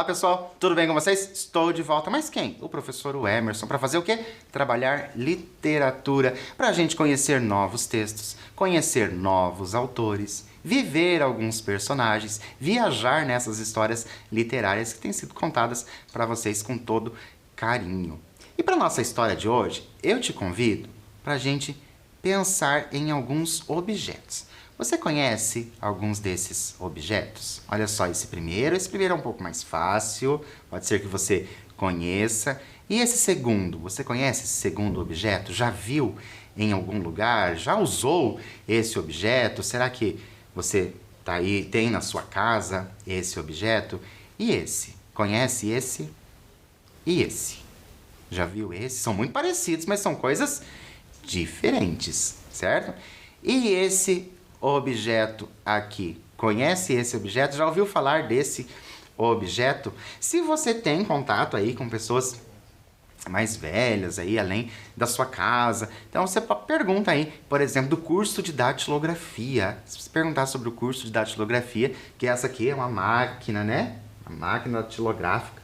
Olá pessoal, tudo bem com vocês? Estou de volta, mas quem? O professor Emerson, para fazer o quê? Trabalhar literatura, para a gente conhecer novos textos, conhecer novos autores, viver alguns personagens, viajar nessas histórias literárias que têm sido contadas para vocês com todo carinho. E para nossa história de hoje, eu te convido para a gente pensar em alguns objetos. Você conhece alguns desses objetos? Olha só esse primeiro é um pouco mais fácil, pode ser que você conheça. E esse segundo, você conhece esse segundo objeto? Já viu em algum lugar? Já usou esse objeto? Será que você tá aí, tem na sua casa esse objeto? E esse? Conhece esse? E esse? Já viu esse? São muito parecidos, mas são coisas diferentes, certo? E esse objeto aqui, conhece esse objeto? Já ouviu falar desse objeto? Se você tem contato aí com pessoas mais velhas aí, além da sua casa, então você pergunta aí, por exemplo, do curso de datilografia. Se você perguntar sobre o curso de datilografia, que essa aqui é uma máquina, né? Uma máquina datilográfica.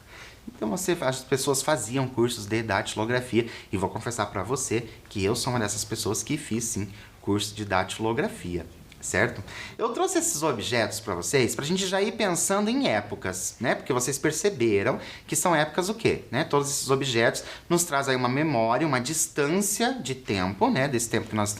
Então as pessoas faziam cursos de datilografia e vou confessar para você que eu sou uma dessas pessoas que fiz sim curso de datilografia, certo? Eu trouxe esses objetos para vocês para a gente já ir pensando em épocas, né? Porque vocês perceberam que são épocas o quê? Né? Todos esses objetos nos trazem uma memória, uma distância de tempo, né? Desse tempo que nós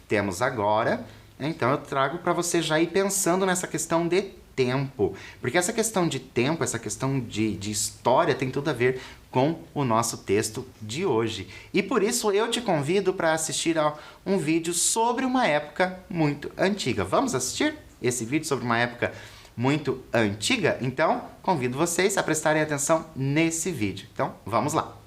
temos agora. Então eu trago para você já ir pensando nessa questão de tempo, porque essa questão de tempo, essa questão de história tem tudo a ver com o nosso texto de hoje. E por isso eu te convido para assistir a um vídeo sobre uma época muito antiga. Vamos assistir esse vídeo sobre uma época muito antiga? Então, convido vocês a prestarem atenção nesse vídeo. Então, vamos lá!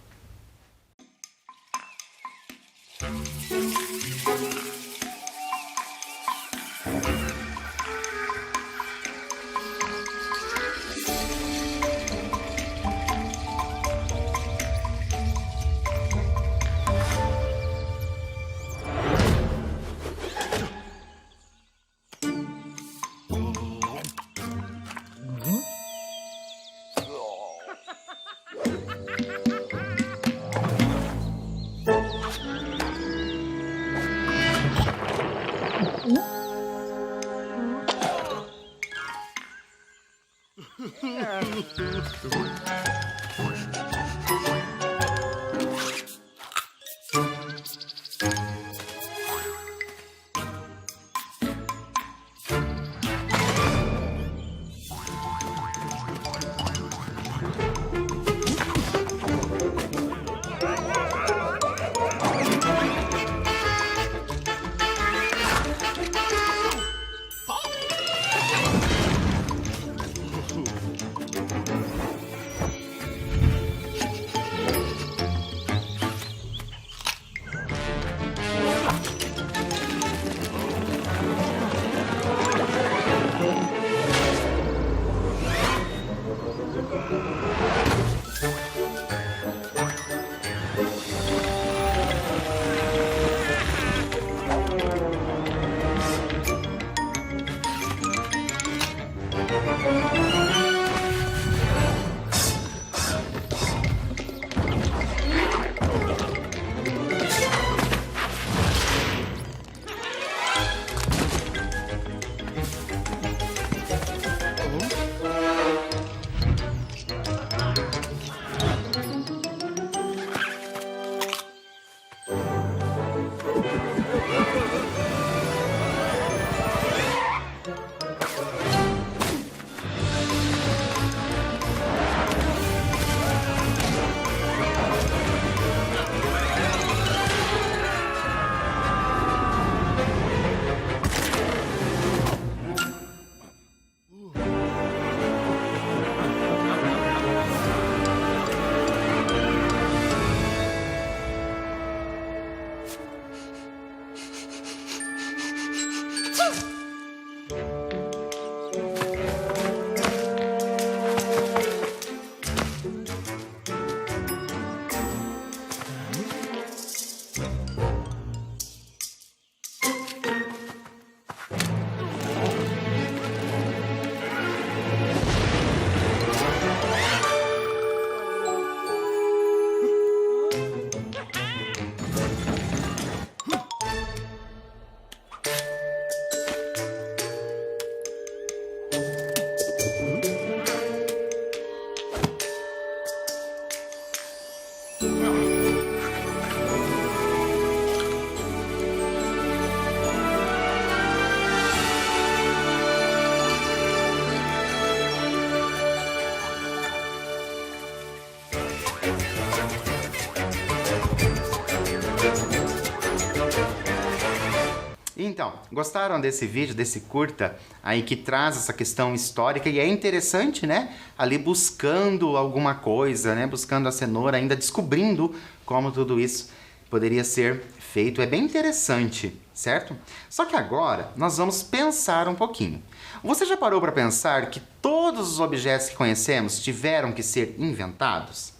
Então, gostaram desse vídeo, desse curta aí que traz essa questão histórica e é interessante, né? Ali buscando alguma coisa, né? Buscando a cenoura, ainda descobrindo como tudo isso poderia ser feito. É bem interessante, certo? Só que agora nós vamos pensar um pouquinho. Você já parou para pensar que todos os objetos que conhecemos tiveram que ser inventados?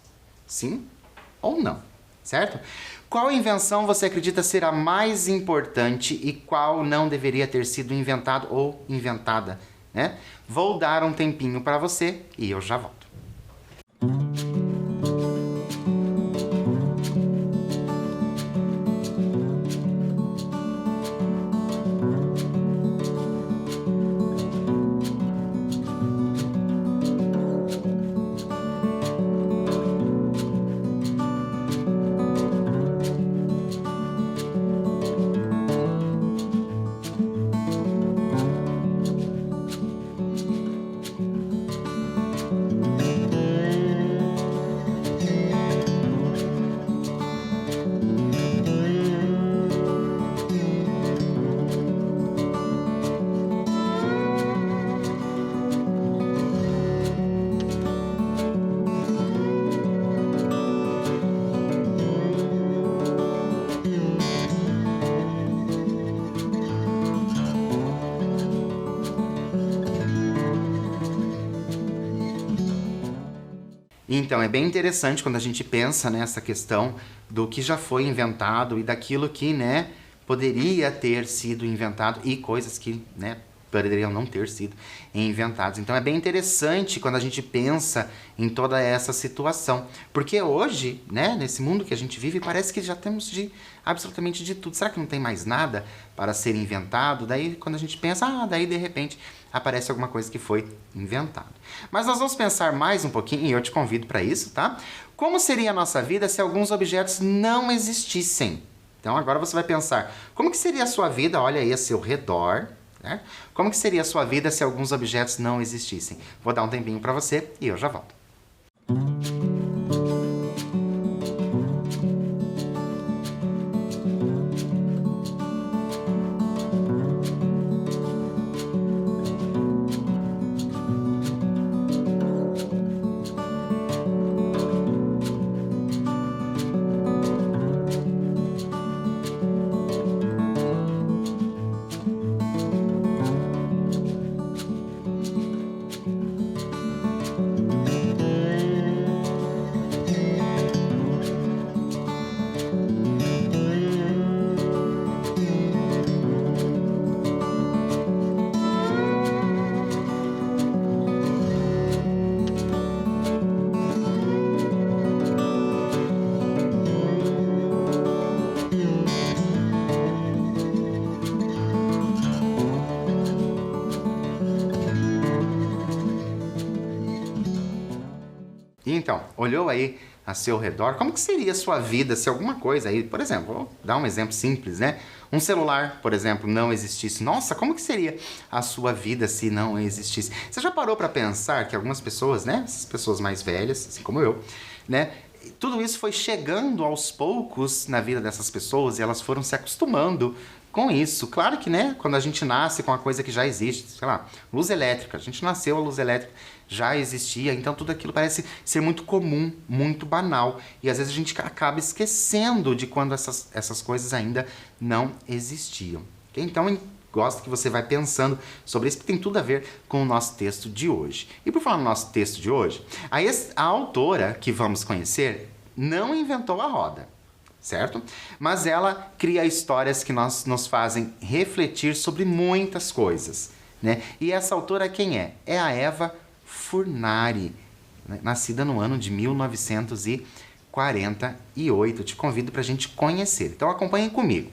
Sim ou não, certo? Qual invenção você acredita ser a mais importante e qual não deveria ter sido inventado ou inventada, né? Vou dar um tempinho para você e eu já volto. Então, é bem interessante quando a gente pensa nessa questão do que já foi inventado e daquilo que, né, poderia ter sido inventado e coisas que, né, poderiam não ter sido inventadas. Então, é bem interessante quando a gente pensa em toda essa situação. Porque hoje, né, nesse mundo que a gente vive, parece que já temos absolutamente de tudo. Será que não tem mais nada para ser inventado? Daí, quando a gente pensa, daí de repente aparece alguma coisa que foi inventada. Mas nós vamos pensar mais um pouquinho, e eu te convido para isso, tá? Como seria a nossa vida se alguns objetos não existissem? Então agora você vai pensar, como que seria a sua vida, olha aí a seu redor, né? Como que seria a sua vida se alguns objetos não existissem? Vou dar um tempinho para você e eu já volto. Então, olhou aí a seu redor, como que seria a sua vida se alguma coisa aí, por exemplo, vou dar um exemplo simples, né? Um celular, por exemplo, não existisse. Nossa, como que seria a sua vida se não existisse? Você já parou para pensar que algumas pessoas, né, essas pessoas mais velhas, assim como eu, né, tudo isso foi chegando aos poucos na vida dessas pessoas e elas foram se acostumando com isso. Claro que, né, quando a gente nasce com a coisa que já existe, sei lá, luz elétrica, a gente nasceu, a luz elétrica já existia, então tudo aquilo parece ser muito comum, muito banal. E às vezes a gente acaba esquecendo de quando essas coisas ainda não existiam. Okay? Então, gosto que você vai pensando sobre isso, porque tem tudo a ver com o nosso texto de hoje. E por falar no nosso texto de hoje, a autora que vamos conhecer não inventou a roda, certo? Mas ela cria histórias que nos fazem refletir sobre muitas coisas, né? E essa autora quem é? É a Eva Furnari, né? Nascida no ano de 1948. Te convido para a gente conhecer. Então acompanhem comigo.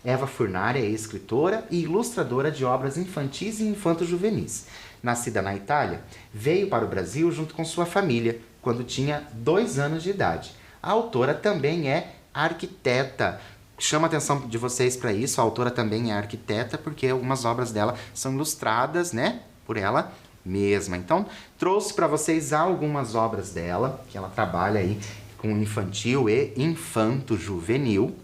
Eva Furnari é escritora e ilustradora de obras infantis e infanto-juvenis. Nascida na Itália, veio para o Brasil junto com sua família, quando tinha 2 anos de idade. A autora também é arquiteta. Chama a atenção de vocês para isso, a autora também é arquiteta, porque algumas obras dela são ilustradas, né, por ela mesma. Então, trouxe para vocês algumas obras dela, que ela trabalha aí com infantil e infanto-juvenil.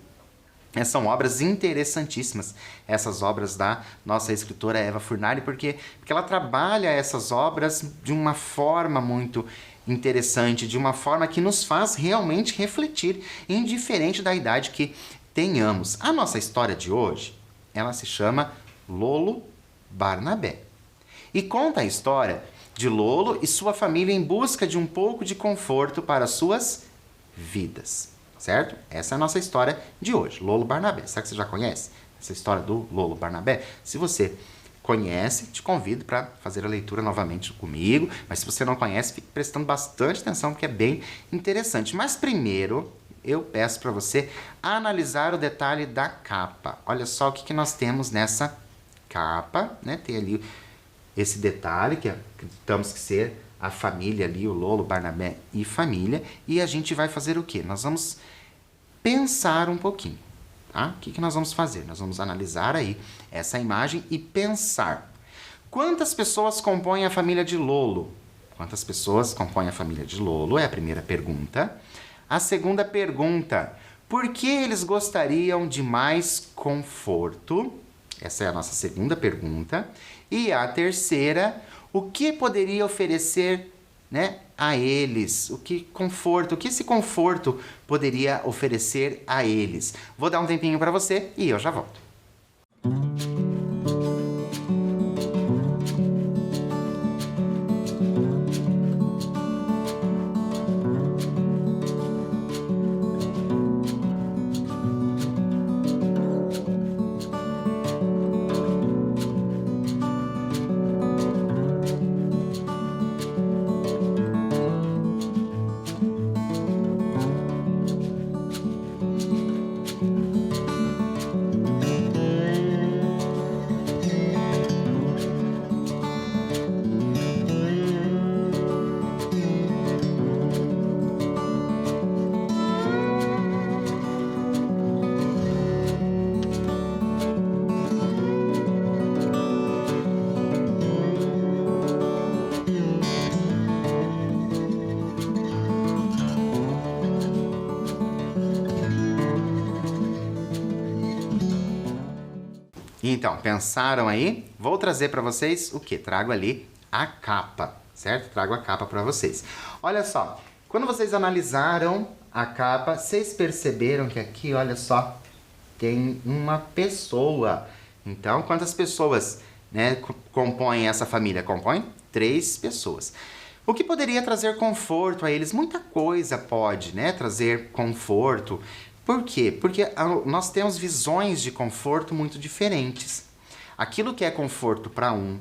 São obras interessantíssimas, essas obras da nossa escritora Eva Furnari, porque ela trabalha essas obras de uma forma muito interessante, de uma forma que nos faz realmente refletir, indiferente da idade que tenhamos. A nossa história de hoje, ela se chama Lolo Barnabé. E conta a história de Lolo e sua família em busca de um pouco de conforto para suas vidas. Certo? Essa é a nossa história de hoje, Lolo Barnabé. Será que você já conhece essa história do Lolo Barnabé? Se você conhece, te convido para fazer a leitura novamente comigo, mas se você não conhece, fique prestando bastante atenção, porque é bem interessante. Mas primeiro, eu peço para você analisar o detalhe da capa. Olha só o que nós temos nessa capa, né? Tem ali esse detalhe, que acreditamos que ser a família ali, o Lolo, Barnabé e família, e a gente vai fazer o quê? Nós vamos pensar um pouquinho, tá? O que nós vamos fazer? Nós vamos analisar aí essa imagem e pensar. Quantas pessoas compõem a família de Lolo? Quantas pessoas compõem a família de Lolo? É a primeira pergunta. A segunda pergunta, por que eles gostariam de mais conforto? Essa é a nossa segunda pergunta. E a terceira, o que poderia oferecer, né, a eles? O que esse conforto poderia oferecer a eles? Vou dar um tempinho para você e eu já volto. Então, pensaram aí? Vou trazer para vocês o quê? Trago ali a capa, certo? Trago a capa para vocês. Olha só, quando vocês analisaram a capa, vocês perceberam que aqui, olha só, tem uma pessoa. Então, quantas pessoas, né, compõem essa família? Compõem 3 pessoas. O que poderia trazer conforto a eles? Muita coisa pode, né, trazer conforto. Por quê? Porque nós temos visões de conforto muito diferentes. Aquilo que é conforto para um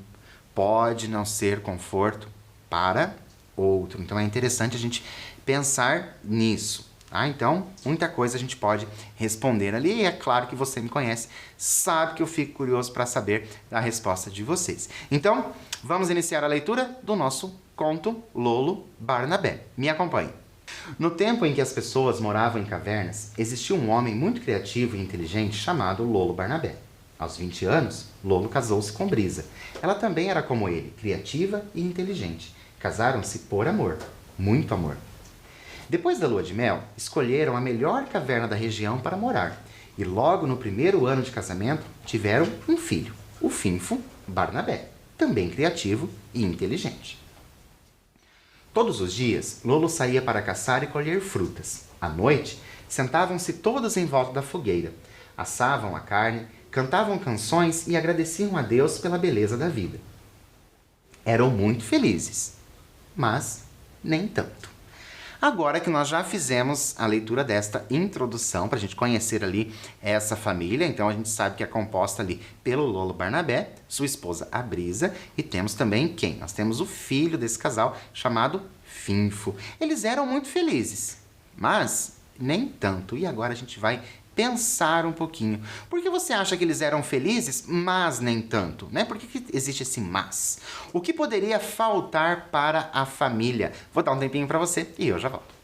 pode não ser conforto para outro. Então é interessante a gente pensar nisso. Tá? Então, muita coisa a gente pode responder ali. E é claro que você me conhece, sabe que eu fico curioso para saber a resposta de vocês. Então, vamos iniciar a leitura do nosso conto Lolo Barnabé. Me acompanhe. No tempo em que as pessoas moravam em cavernas, existia um homem muito criativo e inteligente chamado Lolo Barnabé. Aos 20 anos, Lolo casou-se com Brisa. Ela também era como ele, criativa e inteligente. Casaram-se por amor, muito amor. Depois da lua de mel, escolheram a melhor caverna da região para morar. E logo no primeiro ano de casamento, tiveram um filho, o finfo Barnabé, também criativo e inteligente. Todos os dias, Lolo saía para caçar e colher frutas. À noite, sentavam-se todos em volta da fogueira, assavam a carne, cantavam canções e agradeciam a Deus pela beleza da vida. Eram muito felizes, mas nem tanto. Agora que nós já fizemos a leitura desta introdução, para a gente conhecer ali essa família, então a gente sabe que é composta ali pelo Lolo Barnabé, sua esposa a Brisa, e temos também quem? Nós temos o filho desse casal, chamado Finfo. Eles eram muito felizes, mas nem tanto. E agora a gente vai pensar um pouquinho. Por que você acha que eles eram felizes, mas nem tanto? Né? Por que existe esse mas? O que poderia faltar para a família? Vou dar um tempinho para você e eu já volto.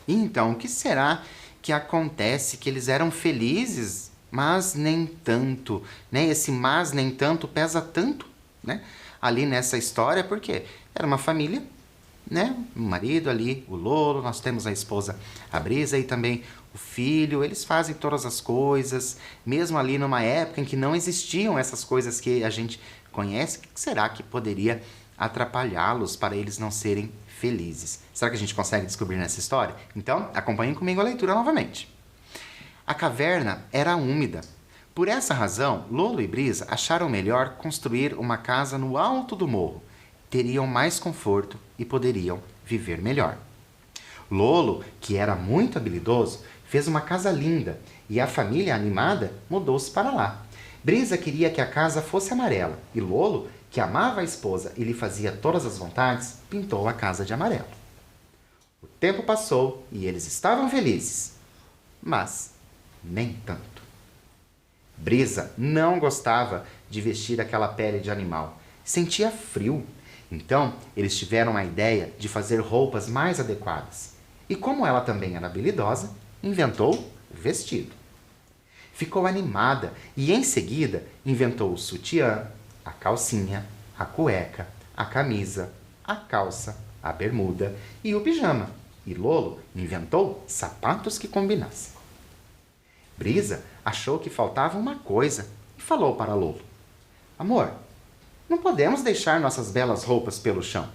Então, o que será que acontece? Que eles eram felizes, mas nem tanto, né? Esse mas nem tanto pesa tanto, né? Ali nessa história, porque era uma família, né? O marido ali, o Lolo, nós temos a esposa, a Brisa, e também o filho. Eles fazem todas as coisas, mesmo ali numa época em que não existiam essas coisas que a gente conhece. O que será que poderia atrapalhá-los para eles não serem felizes? Será que a gente consegue descobrir nessa história? Então, acompanhem comigo a leitura novamente. A caverna era úmida. Por essa razão, Lolo e Brisa acharam melhor construir uma casa no alto do morro. Teriam mais conforto e poderiam viver melhor. Lolo, que era muito habilidoso, fez uma casa linda e a família animada mudou-se para lá. Brisa queria que a casa fosse amarela e Lolo, que amava a esposa e lhe fazia todas as vontades, pintou a casa de amarelo. O tempo passou e eles estavam felizes, mas nem tanto. Brisa não gostava de vestir aquela pele de animal. Sentia frio. Então, eles tiveram a ideia de fazer roupas mais adequadas. E como ela também era habilidosa, inventou o vestido. Ficou animada e, em seguida, inventou o sutiã, a calcinha, a cueca, a camisa, a calça, a bermuda e o pijama. E Lolo inventou sapatos que combinassem. Brisa achou que faltava uma coisa e falou para Lolo: Amor, não podemos deixar nossas belas roupas pelo chão.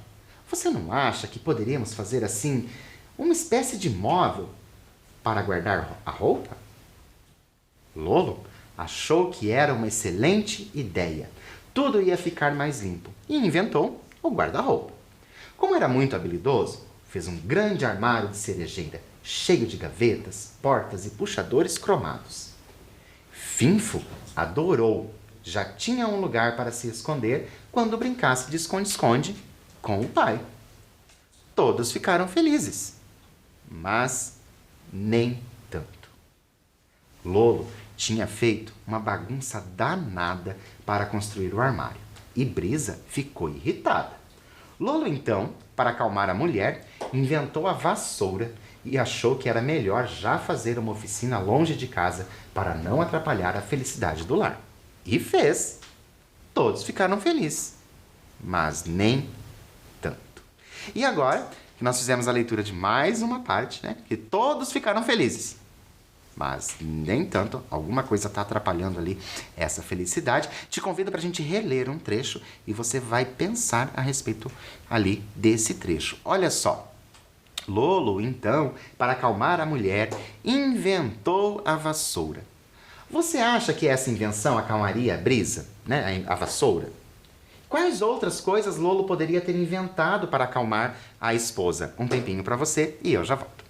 Você não acha que poderíamos fazer assim uma espécie de móvel para guardar a roupa? Lolo achou que era uma excelente ideia. Tudo ia ficar mais limpo e inventou o guarda-roupa. Como era muito habilidoso, fez um grande armário de cerejeira, cheio de gavetas, portas e puxadores cromados. Finfo adorou. Já tinha um lugar para se esconder quando brincasse de esconde-esconde com o pai. Todos ficaram felizes, mas nem tanto. Lolo tinha feito uma bagunça danada para construir o armário e Brisa ficou irritada. Lolo, então, para acalmar a mulher, inventou a vassoura e achou que era melhor já fazer uma oficina longe de casa para não atrapalhar a felicidade do lar. E fez. Todos ficaram felizes, mas nem tanto. E agora que nós fizemos a leitura de mais uma parte, né? Que todos ficaram felizes, mas nem tanto, alguma coisa está atrapalhando ali essa felicidade. Te convido para a gente reler um trecho e você vai pensar a respeito ali desse trecho. Olha só. Lolo, então, para acalmar a mulher, inventou a vassoura. Você acha que essa invenção acalmaria a Brisa, né? A vassoura? Quais outras coisas Lolo poderia ter inventado para acalmar a esposa? Um tempinho para você e eu já volto.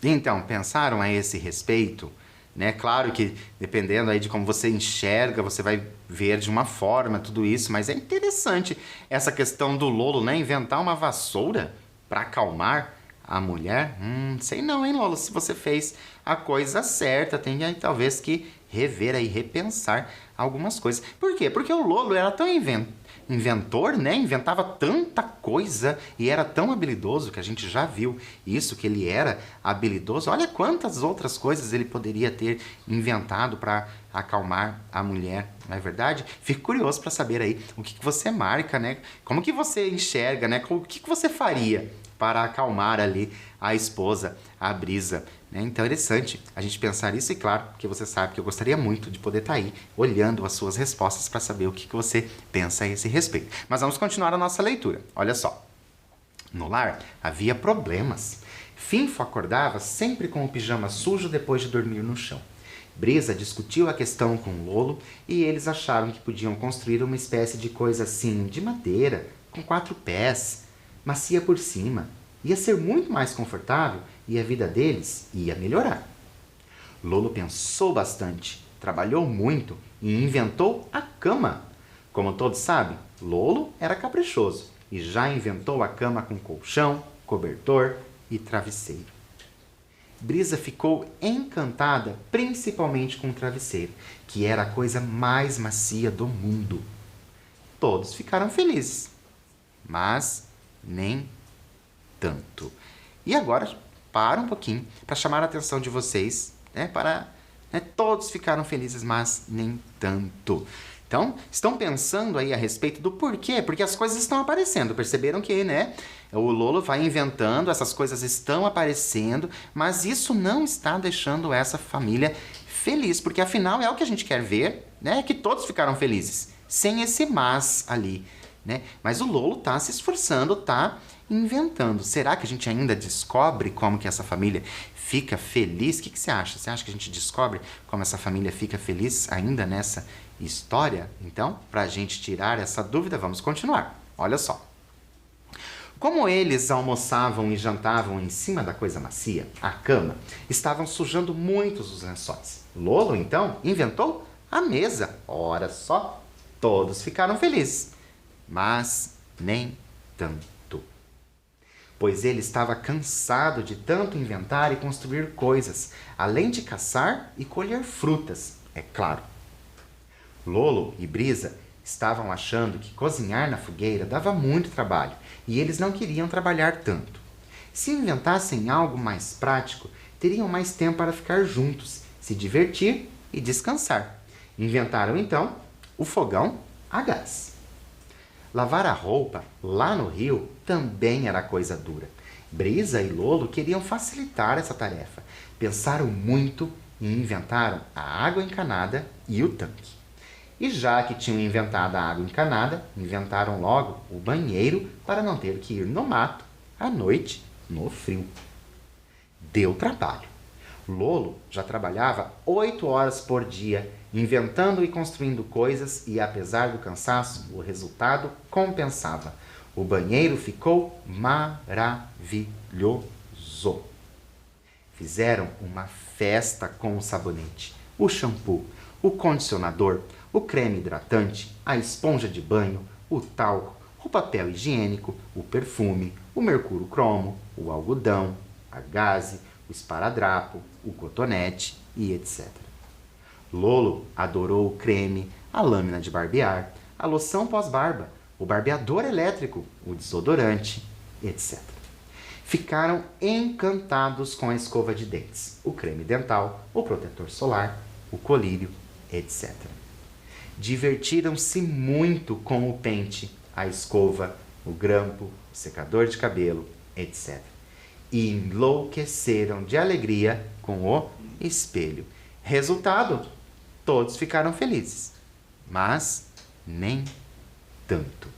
Então, pensaram a esse respeito, né? Claro que dependendo aí de como você enxerga, você vai ver de uma forma tudo isso, mas é interessante essa questão do Lolo, né? Inventar uma vassoura para acalmar a mulher. Sei não, hein, Lolo? Se você fez a coisa certa, tem aí talvez que rever aí, repensar algumas coisas. Por quê? Porque o Lolo era tão inventor, né? Inventava tanta coisa e era tão habilidoso que a gente já viu isso, que ele era habilidoso. Olha quantas outras coisas ele poderia ter inventado para acalmar a mulher, não é verdade? Fico curioso para saber aí o que você marca, né? Como que você enxerga, né? O que você faria para acalmar ali a esposa, a Brisa. Né? Então é interessante a gente pensar isso e claro, que você sabe que eu gostaria muito de poder estar aí olhando as suas respostas para saber o que você pensa a esse respeito. Mas vamos continuar a nossa leitura. Olha só. No lar havia problemas. Finfo acordava sempre com o pijama sujo depois de dormir no chão. Brisa discutiu a questão com Lolo e eles acharam que podiam construir uma espécie de coisa assim, de madeira, com 4 pés, macia por cima. Ia ser muito mais confortável e a vida deles ia melhorar. Lolo pensou bastante, trabalhou muito e inventou a cama. Como todos sabem, Lolo era caprichoso e já inventou a cama com colchão, cobertor e travesseiro. Brisa ficou encantada, principalmente com o travesseiro, que era a coisa mais macia do mundo. Todos ficaram felizes, mas nem tanto. E agora, para um pouquinho, para chamar a atenção de vocês, todos ficaram felizes, mas nem tanto. Então, estão pensando aí a respeito do porquê? Porque as coisas estão aparecendo. Perceberam que, o Lolo vai inventando, essas coisas estão aparecendo, mas isso não está deixando essa família feliz, porque afinal é o que a gente quer ver, que todos ficaram felizes, sem esse mas ali, Mas o Lolo está se esforçando, está inventando. Será que a gente ainda descobre como que essa família fica feliz? O que você acha? Você acha que a gente descobre como essa família fica feliz ainda nessa história? Então, para a gente tirar essa dúvida, vamos continuar. Olha só. Como eles almoçavam e jantavam em cima da coisa macia, a cama, estavam sujando muitos os lençóis. Lolo, então, inventou a mesa. Ora só, todos ficaram felizes, mas nem tanto. Pois ele estava cansado de tanto inventar e construir coisas, além de caçar e colher frutas, é claro. Lolo e Brisa estavam achando que cozinhar na fogueira dava muito trabalho e eles não queriam trabalhar tanto. Se inventassem algo mais prático, teriam mais tempo para ficar juntos, se divertir e descansar. Inventaram então o fogão a gás. Lavar a roupa lá no rio também era coisa dura. Brisa e Lolo queriam facilitar essa tarefa. Pensaram muito e inventaram a água encanada e o tanque. E já que tinham inventado a água encanada, inventaram logo o banheiro para não ter que ir no mato à noite no frio. Deu trabalho. Lolo já trabalhava 8 horas por dia, inventando e construindo coisas e, apesar do cansaço, o resultado compensava. O banheiro ficou maravilhoso. Fizeram uma festa com o sabonete, o shampoo, o condicionador, o creme hidratante, a esponja de banho, o talco, o papel higiênico, o perfume, o mercúrio cromo, o algodão, a gaze, o esparadrapo, o cotonete e etc. Lolo adorou o creme, a lâmina de barbear, a loção pós-barba, o barbeador elétrico, o desodorante, etc. Ficaram encantados com a escova de dentes, o creme dental, o protetor solar, o colírio, etc. Divertiram-se muito com o pente, a escova, o grampo, o secador de cabelo, etc. E enlouqueceram de alegria com o espelho. Resultado, todos ficaram felizes, mas nem tanto.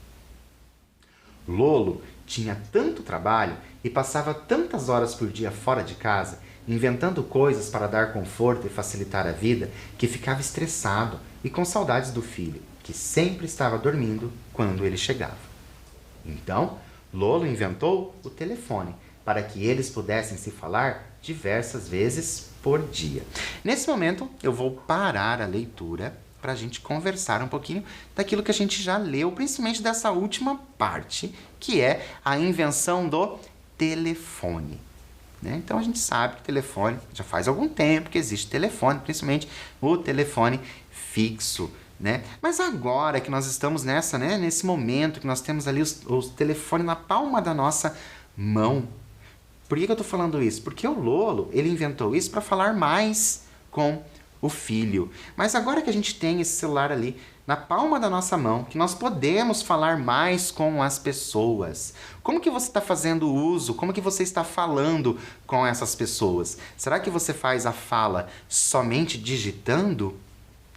Lolo tinha tanto trabalho e passava tantas horas por dia fora de casa, inventando coisas para dar conforto e facilitar a vida, que ficava estressado e com saudades do filho, que sempre estava dormindo quando ele chegava. Então, Lolo inventou o telefone, para que eles pudessem se falar diversas vezes por dia. Nesse momento, eu vou parar a leitura para a gente conversar um pouquinho daquilo que a gente já leu, principalmente dessa última parte, que é a invenção do telefone. Então, a gente sabe que o telefone, já faz algum tempo que existe telefone, principalmente o telefone fixo. Mas agora que nós estamos nesse momento, que nós temos ali os telefones na palma da nossa mão. Por que eu estou falando isso? Porque o Lolo, ele inventou isso para falar mais com o filho. Mas agora que a gente tem esse celular ali na palma da nossa mão, que nós podemos falar mais com as pessoas. Como que você está fazendo uso? Como que você está falando com essas pessoas? Será que você faz a fala somente digitando?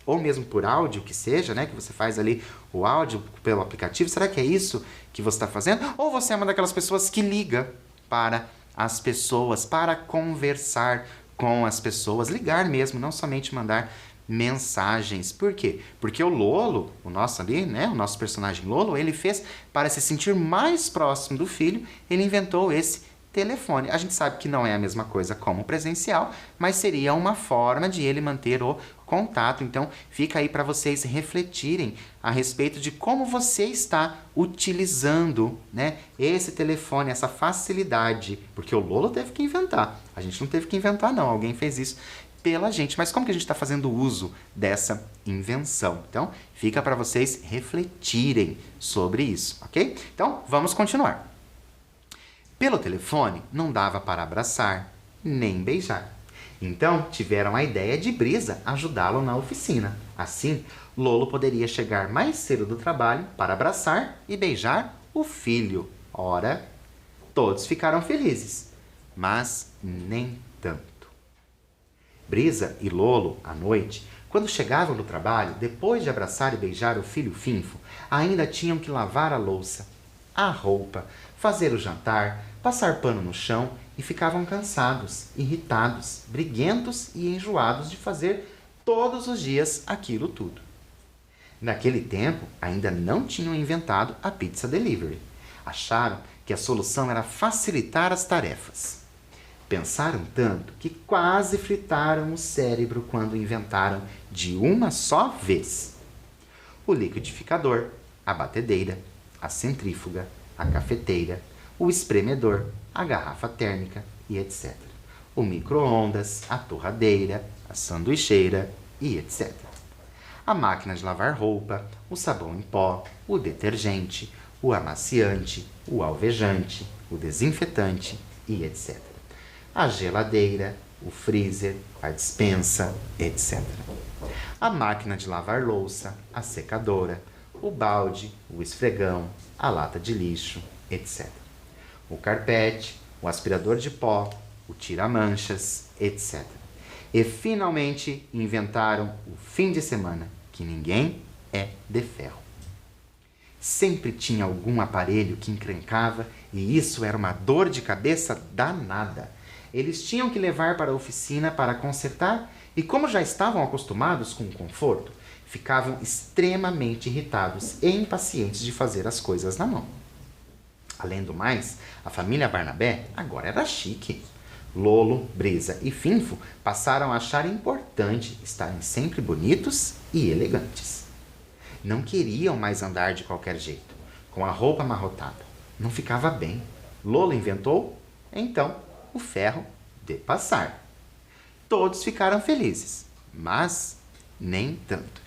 Ou mesmo por áudio, que seja, né? Que você faz ali o áudio pelo aplicativo. Será que é isso que você está fazendo? Ou você é uma daquelas pessoas que liga para as pessoas, para conversar com as pessoas, ligar mesmo, não somente mandar mensagens. Por quê? Porque o Lolo, o nosso ali, né, o nosso personagem Lolo, ele fez para se sentir mais próximo do filho, ele inventou esse telefone. A gente sabe que não é a mesma coisa como presencial, mas seria uma forma de ele manter o contato. Então, fica aí para vocês refletirem a respeito de como você está utilizando, né, esse telefone, essa facilidade. Porque o Lolo teve que inventar. A gente não teve que inventar, não. Alguém fez isso pela gente. Mas como que a gente está fazendo uso dessa invenção? Então, fica para vocês refletirem sobre isso, ok? Então, vamos continuar. Pelo telefone, não dava para abraçar, nem beijar. Então, tiveram a ideia de Brisa ajudá-lo na oficina. Assim, Lolo poderia chegar mais cedo do trabalho para abraçar e beijar o filho. Ora, todos ficaram felizes, mas nem tanto. Brisa e Lolo, à noite, quando chegavam do trabalho, depois de abraçar e beijar o filho Finfo, ainda tinham que lavar a louça, a roupa, fazer o jantar, passar pano no chão e ficavam cansados, irritados, briguentos e enjoados de fazer todos os dias aquilo tudo. Naquele tempo, ainda não tinham inventado a pizza delivery. Acharam que a solução era facilitar as tarefas. Pensaram tanto que quase fritaram o cérebro quando inventaram de uma só vez o liquidificador, a batedeira, a centrífuga, a cafeteira, o espremedor, a garrafa térmica e etc. O micro-ondas, a torradeira, a sanduicheira e etc. A máquina de lavar roupa, o sabão em pó, o detergente, o amaciante, o alvejante, o desinfetante e etc. A geladeira, o freezer, a despensa, etc. A máquina de lavar louça, a secadora, o balde, o esfregão, a lata de lixo, etc. O carpete, o aspirador de pó, o tira-manchas, etc. E finalmente inventaram o fim de semana, que ninguém é de ferro. Sempre tinha algum aparelho que encrencava e isso era uma dor de cabeça danada. Eles tinham que levar para a oficina para consertar e, como já estavam acostumados com o conforto, ficavam extremamente irritados e impacientes de fazer as coisas na mão. Além do mais, a família Barnabé agora era chique. Lolo, Brisa e Finfo passaram a achar importante estarem sempre bonitos e elegantes. Não queriam mais andar de qualquer jeito, com a roupa amarrotada. Não ficava bem. Lolo inventou, então, o ferro de passar. Todos ficaram felizes, mas nem tanto.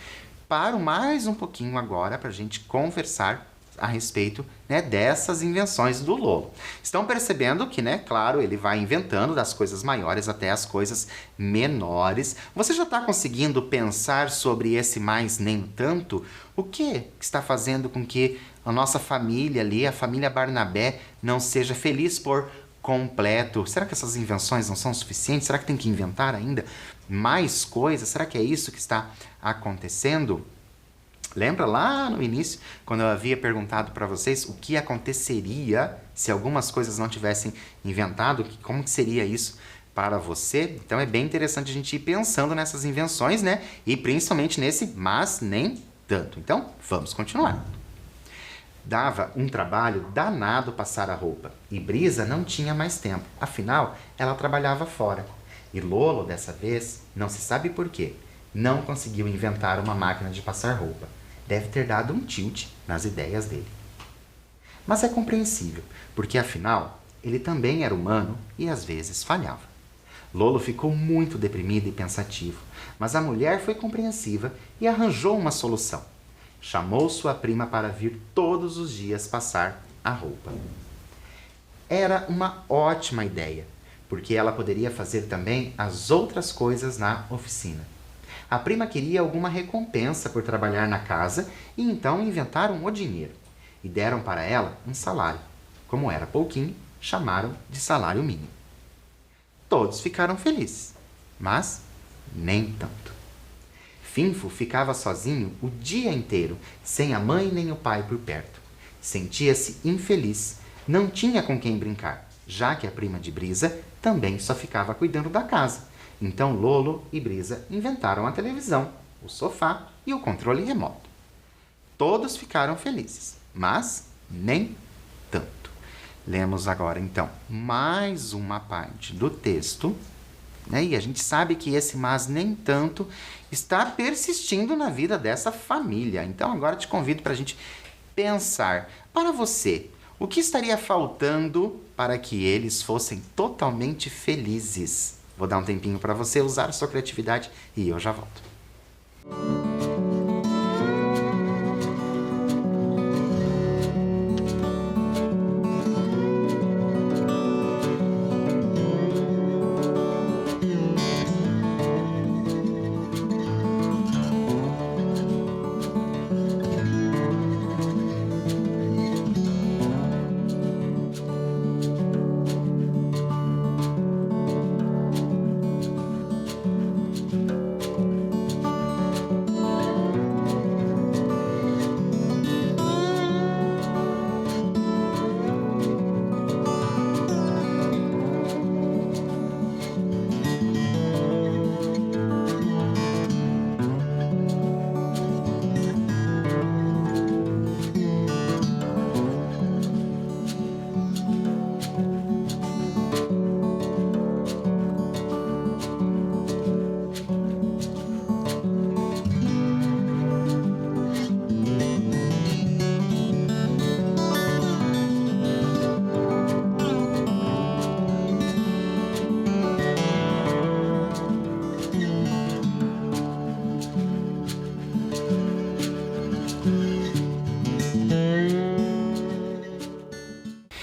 Paro mais um pouquinho agora para a gente conversar a respeito, né, dessas invenções do Lolo. Estão percebendo que, né, claro, ele vai inventando das coisas maiores até as coisas menores. Você já está conseguindo pensar sobre esse mais nem tanto? O que está fazendo com que a nossa família ali, a família Barnabé, não seja feliz por completo? Será que essas invenções não são suficientes? Será que tem que inventar ainda mais coisas? Será que é isso que está acontecendo? Lembra lá no início, quando eu havia perguntado para vocês o que aconteceria se algumas coisas não tivessem inventado? Como que seria isso para você? Então é bem interessante a gente ir pensando nessas invenções, né? E principalmente nesse mas nem tanto. Então, vamos continuar. Dava um trabalho danado passar a roupa e Brisa não tinha mais tempo. Afinal, ela trabalhava fora. E Lolo, dessa vez, não se sabe por quê, não conseguiu inventar uma máquina de passar roupa. Deve ter dado um tilt nas ideias dele. Mas é compreensível, porque afinal, ele também era humano e às vezes falhava. Lolo ficou muito deprimido e pensativo, mas a mulher foi compreensiva e arranjou uma solução. Chamou sua prima para vir todos os dias passar a roupa. Era uma ótima ideia, porque ela poderia fazer também as outras coisas na oficina. A prima queria alguma recompensa por trabalhar na casa e então inventaram o dinheiro e deram para ela um salário. Como era pouquinho, chamaram de salário mínimo. Todos ficaram felizes, mas nem tanto. Finfo ficava sozinho o dia inteiro, sem a mãe nem o pai por perto. Sentia-se infeliz, não tinha com quem brincar, já que a prima de Brisa também só ficava cuidando da casa. Então Lolo e Brisa inventaram a televisão, o sofá e o controle remoto. Todos ficaram felizes, mas nem tanto. Lemos agora, então, mais uma parte do texto, né? E a gente sabe que esse mas nem tanto está persistindo na vida dessa família. Então agora te convido para a gente pensar, para você, o que estaria faltando para que eles fossem totalmente felizes? Vou dar um tempinho para você usar a sua criatividade e eu já volto.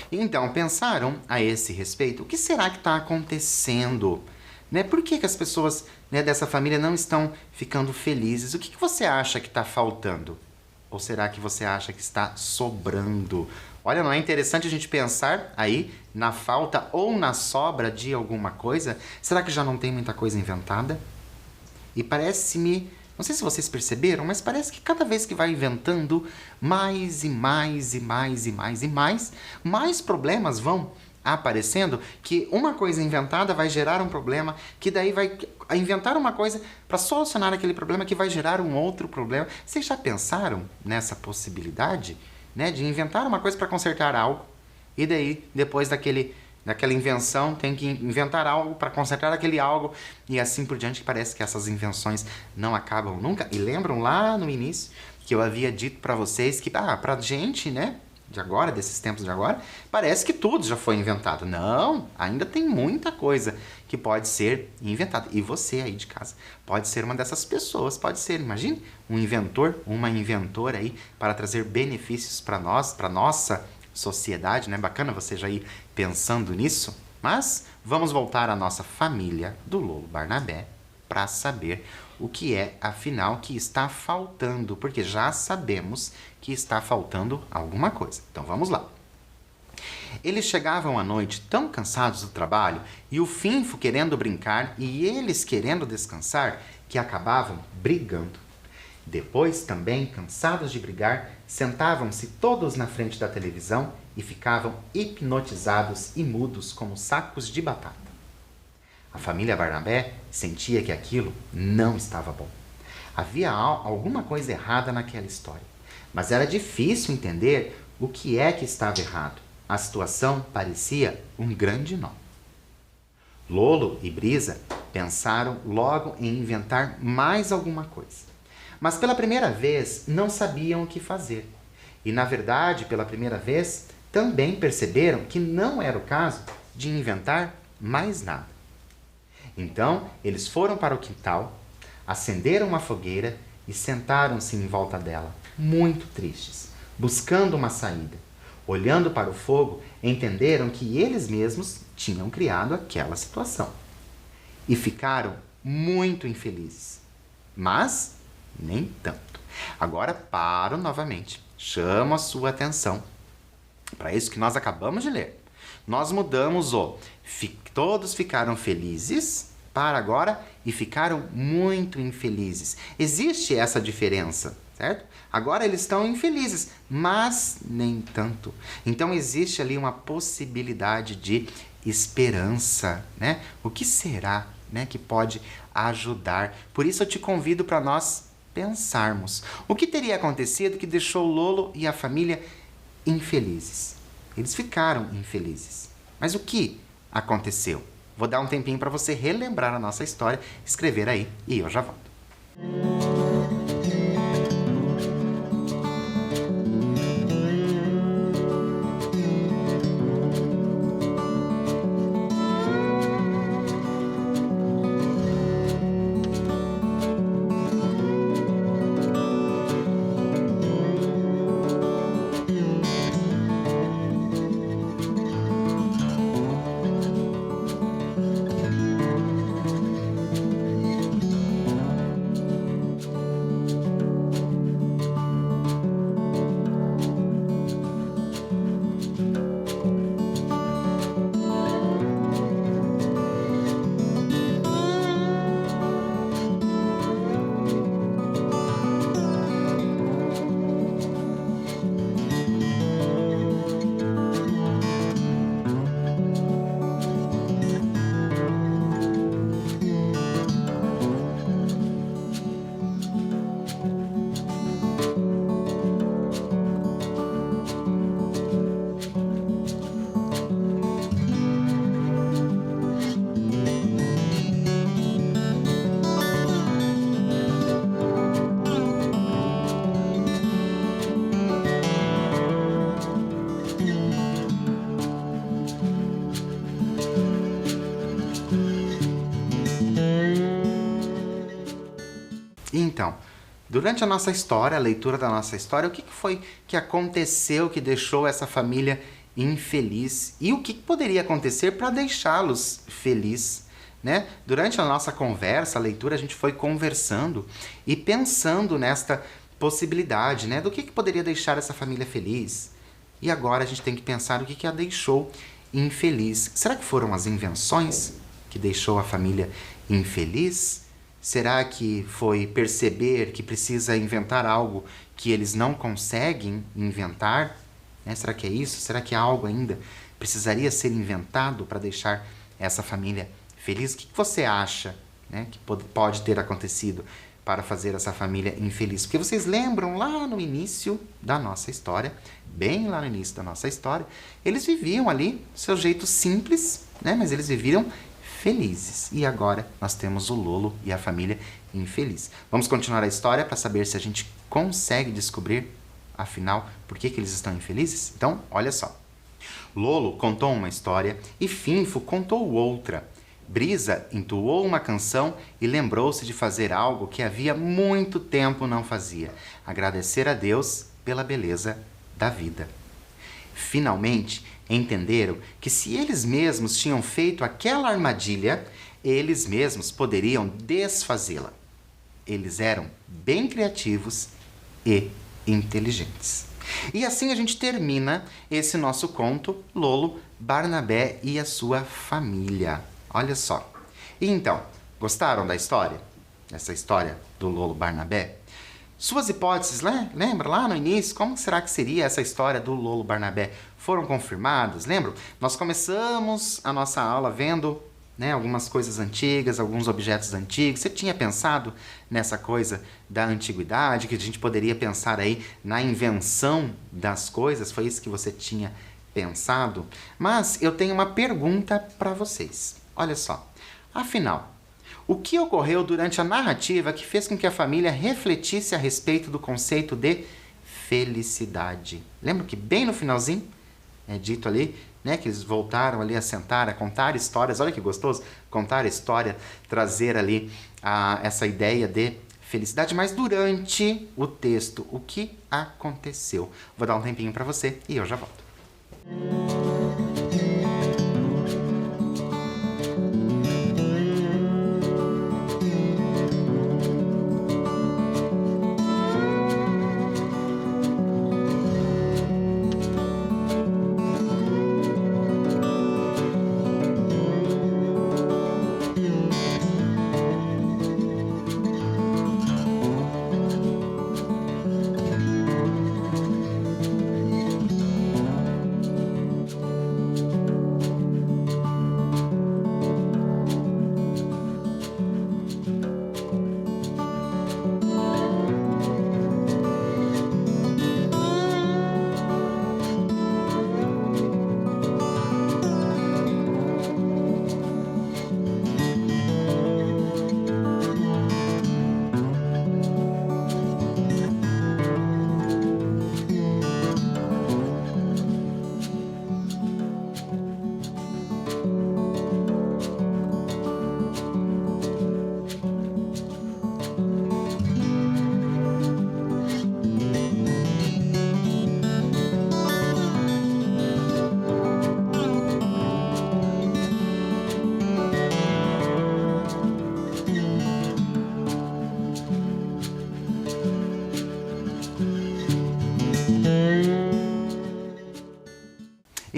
Então, pensaram a esse respeito? O que será que está acontecendo? Né? Por que as pessoas, né, dessa família não estão ficando felizes? O que você acha que está faltando? Ou será que você acha que está sobrando? Olha, não é interessante a gente pensar aí na falta ou na sobra de alguma coisa? Será que já não tem muita coisa inventada? E parece-me, não sei se vocês perceberam, mas parece que cada vez que vai inventando mais e mais e mais e mais e mais problemas vão aparecendo, que uma coisa inventada vai gerar um problema, que daí vai inventar uma coisa para solucionar aquele problema que vai gerar um outro problema. Vocês já pensaram nessa possibilidade, né, de inventar uma coisa para consertar algo e daí, depois daquela invenção, tem que inventar algo para consertar aquele algo e assim por diante, que parece que essas invenções não acabam nunca. E lembram lá no início que eu havia dito para vocês que, pra gente, né, de agora, desses tempos de agora, parece que tudo já foi inventado. Não, ainda tem muita coisa que pode ser inventada. E você aí de casa pode ser uma dessas pessoas, pode ser, imagine, um inventor, uma inventora aí para trazer benefícios para nós, para nossa sociedade, né? Bacana você já ir pensando nisso. Mas vamos voltar à nossa família do Lolo Barnabé para saber o que é, afinal, que está faltando, porque já sabemos que está faltando alguma coisa. Então vamos lá. Eles chegavam à noite tão cansados do trabalho e o Finfo querendo brincar e eles querendo descansar que acabavam brigando. Depois, também, cansados de brigar, sentavam-se todos na frente da televisão e ficavam hipnotizados e mudos como sacos de batata. A família Barnabé sentia que aquilo não estava bom. Havia alguma coisa errada naquela história, mas era difícil entender o que é que estava errado. A situação parecia um grande nó. Lolo e Brisa pensaram logo em inventar mais alguma coisa. Mas pela primeira vez não sabiam o que fazer. E na verdade, pela primeira vez, também perceberam que não era o caso de inventar mais nada. Então, eles foram para o quintal, acenderam uma fogueira e sentaram-se em volta dela, muito tristes, buscando uma saída. Olhando para o fogo, entenderam que eles mesmos tinham criado aquela situação. E ficaram muito infelizes. mas nem tanto. Agora paro novamente, chamo a sua atenção para isso que nós acabamos de ler. Nós mudamos o todos ficaram felizes para agora e ficaram muito infelizes. Existe essa diferença, certo? Agora eles estão infelizes, mas nem tanto. Então existe ali uma possibilidade de esperança, né? O que será, né, que pode ajudar? Por isso eu te convido para nós pensarmos. O que teria acontecido que deixou Lolo e a família infelizes? Eles ficaram infelizes. Mas o que aconteceu? Vou dar um tempinho para você relembrar a nossa história, escrever aí e eu já volto. Então, durante a nossa história, a leitura da nossa história, o que foi que aconteceu que deixou essa família infeliz? E o que poderia acontecer para deixá-los felizes? Né? Durante a nossa conversa, a leitura, a gente foi conversando e pensando nesta possibilidade, né? Do que poderia deixar essa família feliz. E agora a gente tem que pensar o que a deixou infeliz. Será que foram as invenções que deixou a família infeliz? Será que foi perceber que precisa inventar algo que eles não conseguem inventar? Né? Será que é isso? Será que algo ainda precisaria ser inventado para deixar essa família feliz? O que você acha, né, que pode ter acontecido para fazer essa família infeliz? Porque vocês lembram lá no início da nossa história, bem lá no início da nossa história, eles viviam ali do seu jeito simples, né, mas eles viviam felizes. E agora nós temos o Lolo e a família infeliz. Vamos continuar a história para saber se a gente consegue descobrir, afinal, por que eles estão infelizes? Então, olha só. Lolo contou uma história e Finfo contou outra. Brisa entoou uma canção e lembrou-se de fazer algo que havia muito tempo não fazia: agradecer a Deus pela beleza da vida. Finalmente, entenderam que se eles mesmos tinham feito aquela armadilha, eles mesmos poderiam desfazê-la. Eles eram bem criativos e inteligentes. E assim a gente termina esse nosso conto, Lolo, Barnabé e a sua família. Olha só. E então, gostaram da história? Essa história do Lolo Barnabé? Suas hipóteses, lembra lá no início? Como será que seria essa história do Lolo Barnabé? Foram confirmadas? Lembram? Nós começamos a nossa aula vendo, né, algumas coisas antigas, alguns objetos antigos. Você tinha pensado nessa coisa da antiguidade, que a gente poderia pensar aí na invenção das coisas? Foi isso que você tinha pensado? Mas eu tenho uma pergunta para vocês. Olha só. Afinal, o que ocorreu durante a narrativa que fez com que a família refletisse a respeito do conceito de felicidade? Lembra que bem no finalzinho é dito ali, né, que eles voltaram ali a sentar, a contar histórias. Olha que gostoso, contar história, trazer ali essa ideia de felicidade. Mas durante o texto, o que aconteceu? Vou dar um tempinho para você e eu já volto.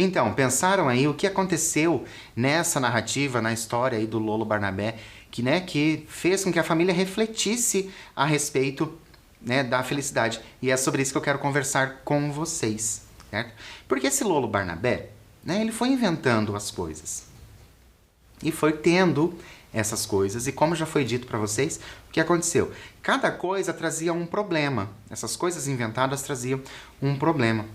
Então, pensaram aí o que aconteceu nessa narrativa, na história aí do Lolo Barnabé, que fez com que a família refletisse a respeito, né, da felicidade. E é sobre isso que eu quero conversar com vocês, certo? Porque esse Lolo Barnabé, né, ele foi inventando as coisas. E foi tendo essas coisas. E como já foi dito para vocês, o que aconteceu? Cada coisa trazia um problema. Essas coisas inventadas traziam um problema.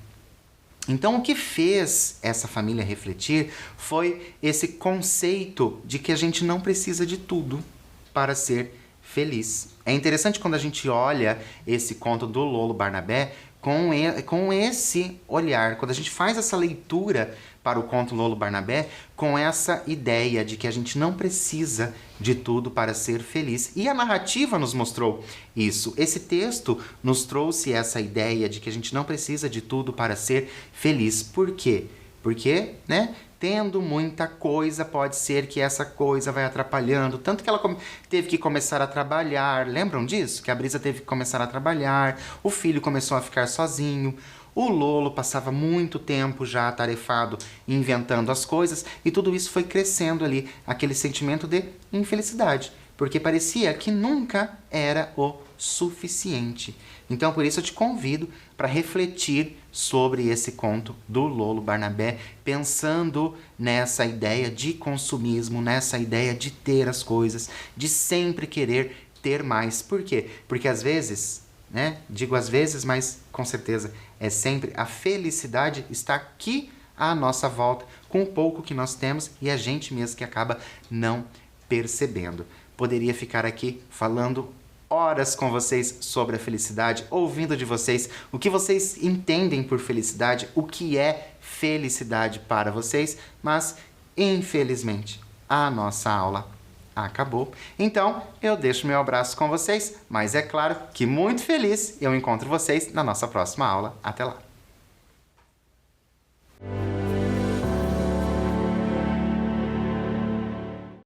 Então, o que fez essa família refletir foi esse conceito de que a gente não precisa de tudo para ser feliz. É interessante quando a gente olha esse conto do Lolo Barnabé com esse olhar, quando a gente faz essa leitura para o conto Lolo Barnabé, com essa ideia de que a gente não precisa de tudo para ser feliz. E a narrativa nos mostrou isso. Esse texto nos trouxe essa ideia de que a gente não precisa de tudo para ser feliz. Por quê? Porque, né, tendo muita coisa, pode ser que essa coisa vai atrapalhando. Tanto que ela teve que começar a trabalhar. Lembram disso? Que a Brisa teve que começar a trabalhar. O filho começou a ficar sozinho. O Lolo passava muito tempo já atarefado, inventando as coisas. E tudo isso foi crescendo ali, aquele sentimento de infelicidade. Porque parecia que nunca era o suficiente. Então, por isso eu te convido para refletir sobre esse conto do Lolo Barnabé, pensando nessa ideia de consumismo, nessa ideia de ter as coisas, de sempre querer ter mais. Por quê? Porque às vezes, né? Digo às vezes, mas com certeza é sempre, a felicidade está aqui à nossa volta, com o pouco que nós temos e a gente mesmo que acaba não percebendo. Poderia ficar aqui falando horas com vocês sobre a felicidade, ouvindo de vocês o que vocês entendem por felicidade, o que é felicidade para vocês, mas infelizmente a nossa aula acabou. Então eu deixo meu abraço com vocês, mas é claro que muito feliz eu encontro vocês na nossa próxima aula. Até lá!